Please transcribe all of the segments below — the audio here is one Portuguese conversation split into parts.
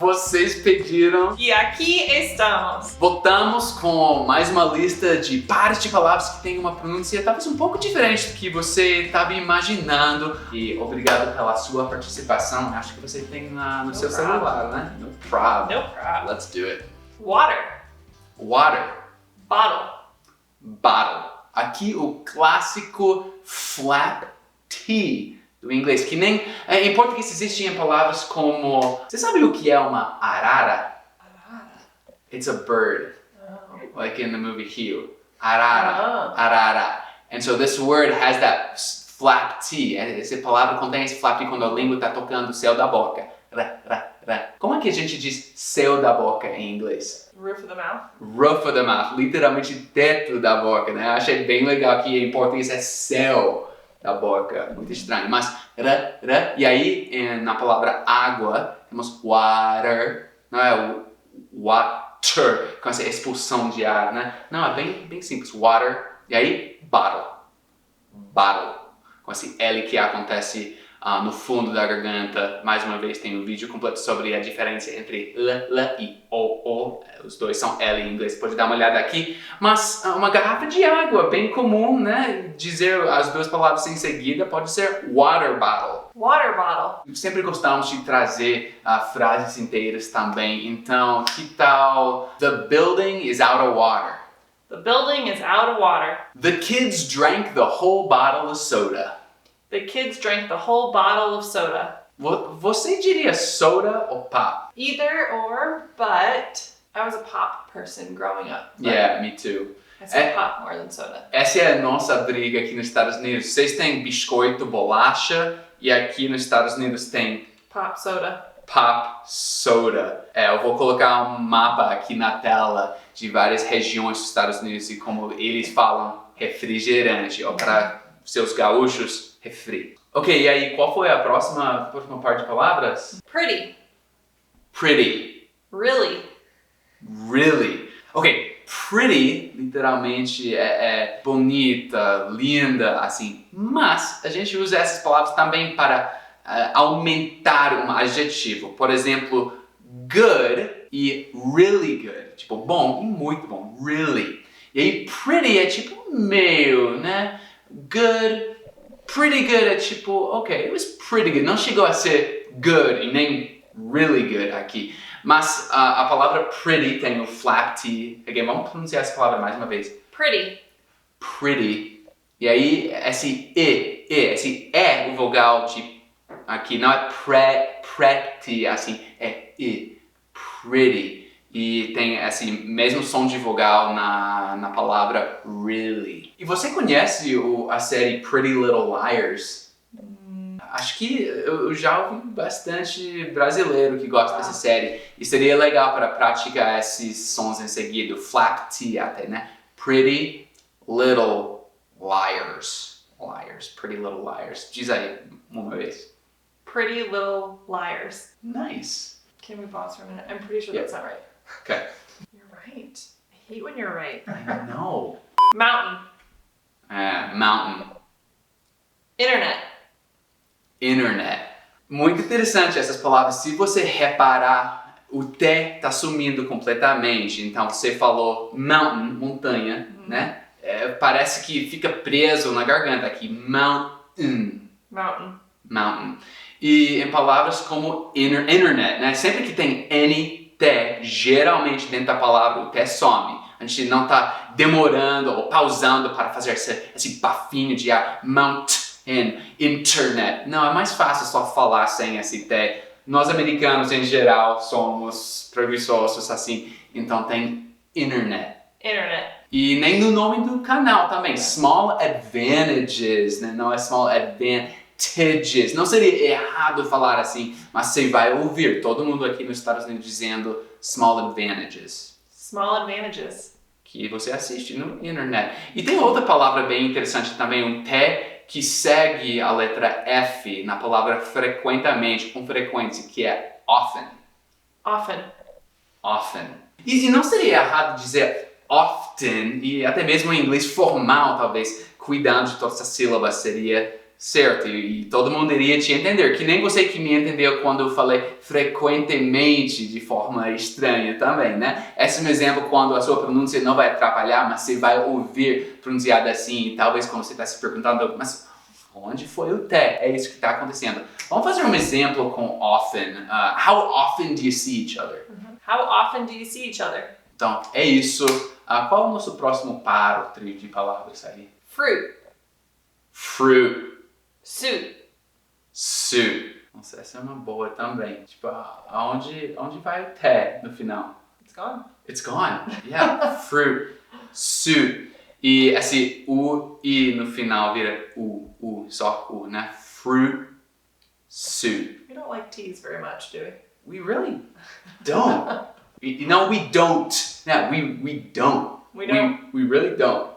Vocês pediram e aqui estamos. Voltamos com mais uma lista de pares de palavras que tem uma pronúncia talvez um pouco diferente do que você estava imaginando. E obrigado pela sua participação. Acho que você tem no seu celular, né? No problem. No problem. Let's do it. Water. Water. Bottle. Bottle. Aqui o clássico flap T do inglês, que nem em português existem palavras como... Você sabe o que é uma arara? Arara. It's a bird. Oh. Like in the movie Rio. Arara. Oh. Arara. And so this word has that flap T. Essa palavra contém esse flap T quando a língua está tocando o céu da boca. Ra, ra, ra. Como é que a gente diz céu da boca em inglês? Roof of the mouth. Roof of the mouth. Literalmente teto da boca, né? Achei bem legal que em português é céu da boca. Muito estranho. Mas ra, ra. E aí, na palavra água, temos water. Não é o water, com essa expulsão de ar, né? Não, é bem simples. Water. E aí, bottle. Bottle. Com esse L que acontece no fundo da garganta. Mais uma vez, tem um vídeo completo sobre a diferença entre L e O. Os dois são L em inglês, pode dar uma olhada aqui. Mas uma garrafa de água, bem comum, né? Dizer as duas palavras em seguida pode ser water bottle. Water bottle. Sempre gostamos de trazer frases inteiras também. Então, que tal? The building is out of water. The building is out of water. The kids drank the whole bottle of soda. The kids drank the whole bottle of soda. Você diria soda ou pop? Either or, but I was a pop person growing up. Yeah, me too. I said pop more than soda. Essa é a nossa briga aqui nos Estados Unidos. Vocês têm biscoito, bolacha, e aqui nos Estados Unidos tem Pop soda. pop soda. Eu vou colocar um mapa aqui na tela de várias regiões dos Estados Unidos e como eles falam refrigerante, ou para seus gaúchos, refri. Ok, e aí, qual foi a próxima parte de palavras? Pretty. Pretty. Really. Really. Ok, pretty literalmente é bonita, linda, assim. Mas a gente usa essas palavras também para aumentar um adjetivo. Por exemplo, good e really good. Tipo, bom e muito bom. Really. E aí, pretty é tipo meio, né? Good, pretty good é tipo, ok, it was pretty good. Não chegou a ser good e nem really good aqui. Mas a palavra pretty tem o flap T. Again, vamos pronunciar essa palavra mais uma vez. Pretty. Pretty. E aí, esse esse o vogal de aqui, não é pretty, assim, é I. Pretty. E tem esse mesmo som de vogal na palavra really. E você conhece a série Pretty Little Liars? Acho que eu já ouvi bastante brasileiro que gosta dessa série. E seria legal para praticar esses sons em seguida. Flap T até, né? Pretty Little Liars. Liars. Pretty Little Liars. Diz aí uma vez. Pretty Little Liars. Nice. Can we pause for a minute? I'm pretty sure that's not right. Okay. You're right. I hate when you're right. I know. Mountain. Mountain. Internet. Internet. Muito interessante essas palavras. Se você reparar, o T está sumindo completamente. Então você falou mountain, montanha, né? Parece que fica preso na garganta aqui. Mountain. Mountain. Mountain. E em palavras como internet, né? Sempre que tem N-T, geralmente dentro da palavra o T some. A gente não está demorando ou pausando para fazer esse bafinho de ar. Internet. Não, é mais fácil só falar sem esse T. Nós americanos, em geral, somos preguiçosos assim. Então tem internet. Internet. E nem no nome do canal também. Small advantages, né? Não é small advantages. Não seria errado falar assim, mas você vai ouvir todo mundo aqui nos Estados Unidos dizendo small advantages. Small advantages. Que você assiste no internet. E tem outra palavra bem interessante também, um T que segue a letra F na palavra frequentemente, com frequência, que é often. Often. Often. E não seria errado dizer often, e até mesmo em inglês formal, talvez, cuidando de todas as sílabas, seria certo, e todo mundo iria te entender, que nem você que me entendeu quando eu falei frequentemente de forma estranha também, né? Esse é um exemplo quando a sua pronúncia não vai atrapalhar, mas você vai ouvir pronunciado assim, e talvez quando você está se perguntando, mas onde foi o T? É isso que está acontecendo. Vamos fazer um exemplo com often. How often do you see each other? How often do you see each other? Então, é isso. Qual é o nosso próximo par ou trio de palavras aí? Fruit. Fruit. Suit. Suit. Nossa, essa é uma boa também. Tipo, aonde vai o T no final? It's gone. It's gone. Yeah. Fruit. Suit. E esse U, I no final vira U, só U, né? Fruit. Suit. We don't like T's very much, do we? We really don't. No, we don't. Yeah, we don't. We don't. We really don't.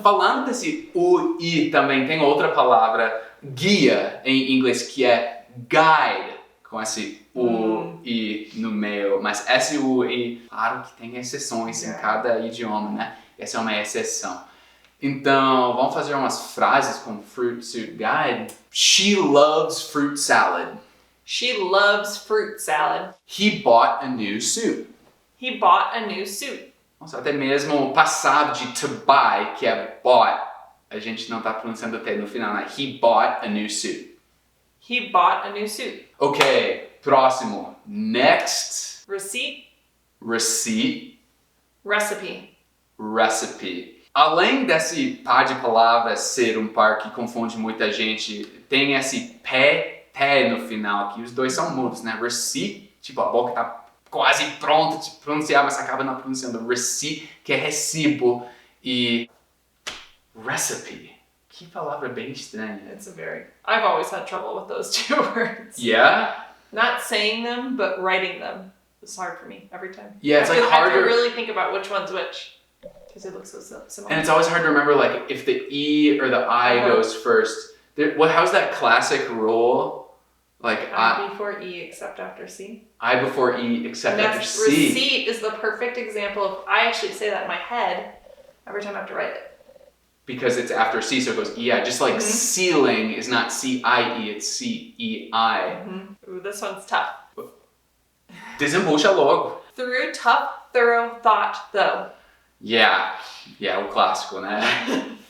Falando desse U, I também tem outra palavra, guia em inglês, que é guide, com esse U, I no meio. Mas esse U, I, claro que tem exceções em cada idioma, né? Essa é uma exceção. Então, vamos fazer umas frases com fruit, suit, guide. She loves fruit salad. She loves fruit salad. He bought a new suit. He bought a new suit. Nossa, até mesmo o passado de to buy, que é bought, a gente não está pronunciando até no final, né? He bought a new suit. He bought a new suit. Ok, próximo. Next. Receipt. Receipt. Recipe. Recipe. Além desse par de palavras ser um par que confunde muita gente, tem esse pé no final, que os dois são mudos, né? Receipt, tipo a boca tá quase pronta de pronunciar, mas acaba não pronunciando. Receipt, que é recibo, e recipe. Que palavra bem estranha. I've always had trouble with those two words. Yeah? Not saying them, but writing them. It's hard for me every time. Yeah, it's like I have to harder. really think about which one's which. Because it looks so similar. And it's always hard to remember, like, if the E or the I goes first. How's that classic rule? Like, I before E except after C. I before E except And after that's C. receipt is the perfect example of, I actually say that in my head every time I have to write it. Because it's after C, so it goes E-I. Just like ceiling is not C-I-E, it's C-E-I. Ooh, this one's tough. Desembucha logo. Through tough, thorough thought, though. Yeah, o clássico, né?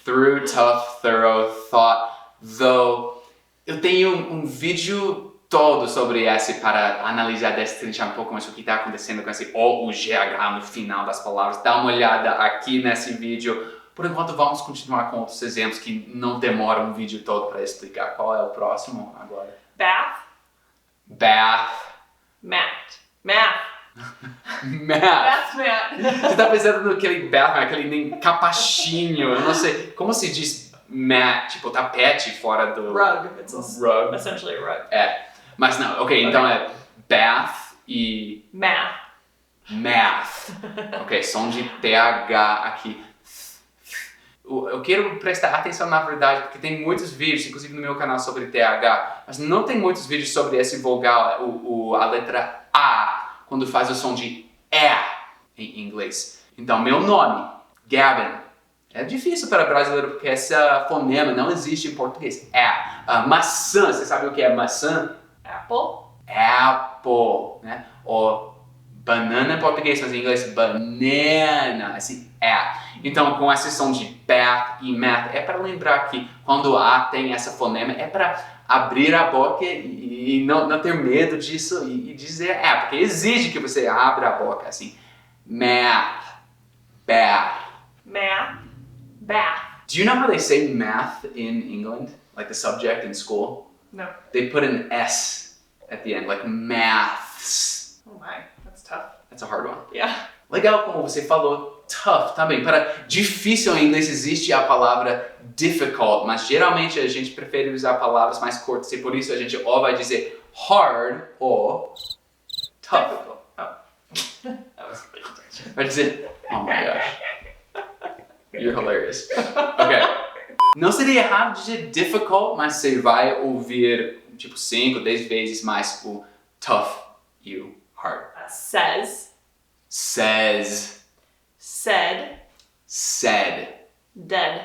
Through tough, thorough thought, though. Eu tenho vídeo todo sobre esse para analisar, destrinchar um pouco mais o que está acontecendo com esse O, U, G, H no final das palavras. Dá uma olhada aqui nesse vídeo. Por enquanto, vamos continuar com outros exemplos que não demoram um vídeo todo para explicar. Qual é o próximo agora? Bath. Math. Bath mat. Você tá pensando naquele bath, aquele nem capachinho, eu não sei, como se diz mat, tipo tapete fora do... Rug. It's rug. essentially a rug. É, mas não, ok, então é bath e... Math. Ok, som de TH aqui. Eu quero prestar atenção na verdade, porque tem muitos vídeos, inclusive no meu canal, sobre TH, mas não tem muitos vídeos sobre esse vogal, a letra A, quando faz o som de E em inglês. Então, meu nome, Gavin. É difícil para brasileiro, porque essa fonema não existe em português. Maçã, você sabe o que é maçã? Apple, né? Ou banana em português, mas em inglês, banana, assim, Então, com esse som de bath e math, é para lembrar que quando A tem essa fonema, é para abrir a boca e não ter medo disso e dizer porque exige que você abra a boca, assim. Math, bath. Do you know how they say math in England? Like the subject in school? No. They put an S at the end, like maths. Oh my, that's tough. That's a hard one. Yeah. Legal como você falou tough também. Para difícil em inglês existe a palavra difficult, mas geralmente a gente prefere usar palavras mais curtas e por isso a gente ou vai dizer hard ou tough. Difficult. Oh. That was pretty attention. Vai dizer, oh my gosh, you're hilarious. Ok. Não seria errado dizer difficult, mas você vai ouvir tipo 5, 10 vezes mais o tough e o hard. Says. Says. Said. Said. Dead.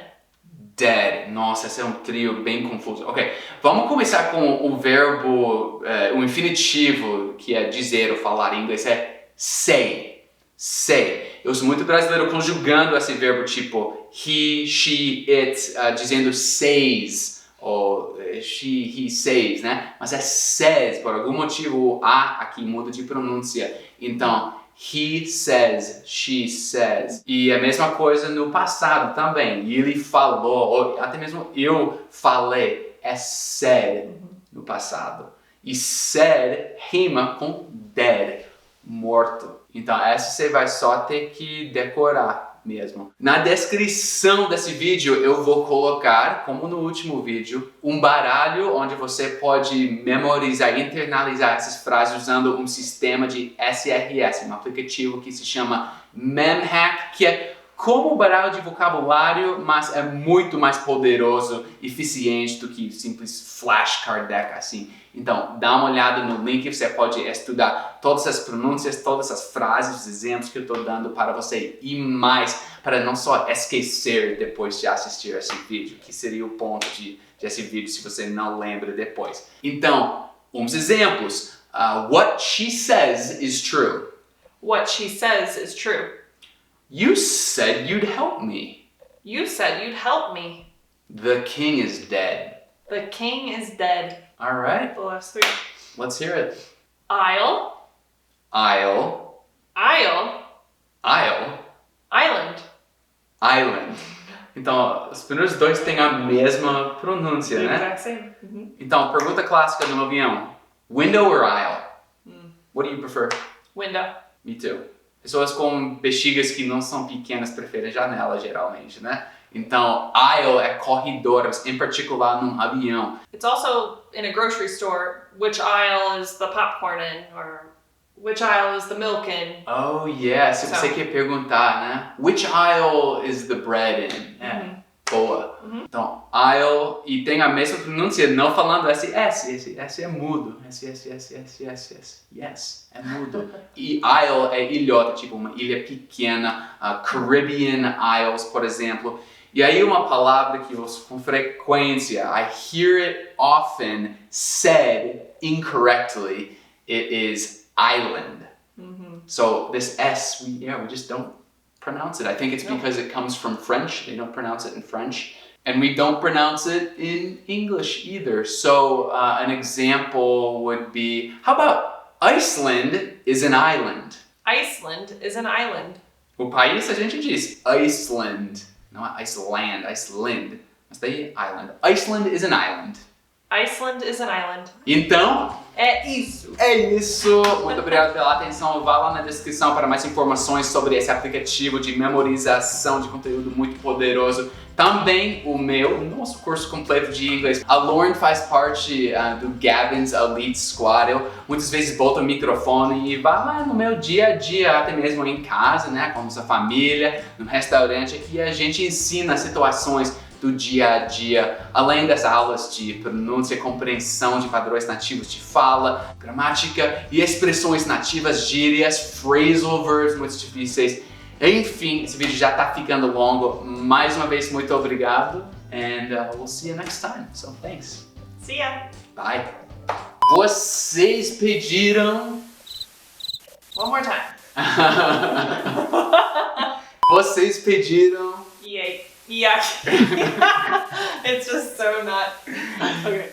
dead. Nossa, esse é um trio bem confuso. Ok, vamos começar com o verbo, o infinitivo, que é dizer ou falar em inglês, é say. Say. Eu sou muito brasileiro conjugando esse verbo tipo he, she, it, dizendo says, ou she, he, says, né? Mas é says, por algum motivo o A aqui muda de pronúncia. Então, he says, she says. E a mesma coisa no passado também. Ele falou, ou até mesmo eu falei, é said no passado. E said rima com dead, morto. Então essa você vai só ter que decorar mesmo. Na descrição desse vídeo eu vou colocar, como no último vídeo, um baralho onde você pode memorizar e internalizar essas frases usando um sistema de SRS, um aplicativo que se chama MemHack, que é como um baralho de vocabulário, mas é muito mais poderoso e eficiente do que simples flashcard deck assim. Então, dá uma olhada no link, você pode estudar todas as pronúncias, todas as frases, os exemplos que eu estou dando para você e mais, para não só esquecer depois de assistir esse vídeo, que seria o ponto desse vídeo se você não lembra depois. Então, uns exemplos. What she says is true. What she says is true. You said you'd help me. You said you'd help me. The king is dead. The king is dead. All right. The last three. Let's hear it. Isle. Isle. Isle. Isle. Island. Island. Então, os primeiros dois têm a mesma pronúncia, né? Exact same. Mm-hmm. Então, pergunta clássica no avião. Window or aisle? What do you prefer? Window. Me too. Pessoas com bexigas que não são pequenas preferem janela, geralmente, né? Então, aisle é corredores, em particular num avião. It's also in a grocery store, which aisle is the popcorn in, or which aisle is the milk in. Oh, yeah. Se você quer perguntar, né? Which aisle is the bread in? Boa. Então, aisle, e tem a mesma pronúncia, não falando esse S é mudo. Yes, é mudo. E isle é ilhota, tipo uma ilha pequena, Caribbean Isles, por exemplo. E aí uma palavra que eu uso com frequência, I hear it often said incorrectly, it is island. So this S, we just don't pronounce it. I think it's because it comes from French. They don't pronounce it in French. And we don't pronounce it in English either. So an example would be, how about Iceland is an island? Iceland is an island. O país a gente diz Iceland. Não é Iceland, Iceland. Mas daí island. Iceland is an island. Iceland is an island. Então, é isso. É isso. Muito obrigado pela atenção. Vá lá na descrição para mais informações sobre esse aplicativo de memorização de conteúdo muito poderoso. Também o nosso curso completo de inglês. A Lauren faz parte do Gavin's Elite Squad. Eu muitas vezes boto o microfone e vá lá no meu dia a dia, até mesmo em casa, né, com a nossa família, no restaurante, aqui a gente ensina situações do dia a dia, além das aulas de pronúncia, compreensão de padrões nativos de fala, gramática e expressões nativas, gírias, phrasal verbs muito difíceis. Enfim, esse vídeo já tá ficando longo. Mais uma vez, muito obrigado. And we'll see you next time. So, thanks. See ya. Bye. Vocês pediram... One more time. Vocês pediram... Yay. Yeah. It's just so not... Okay.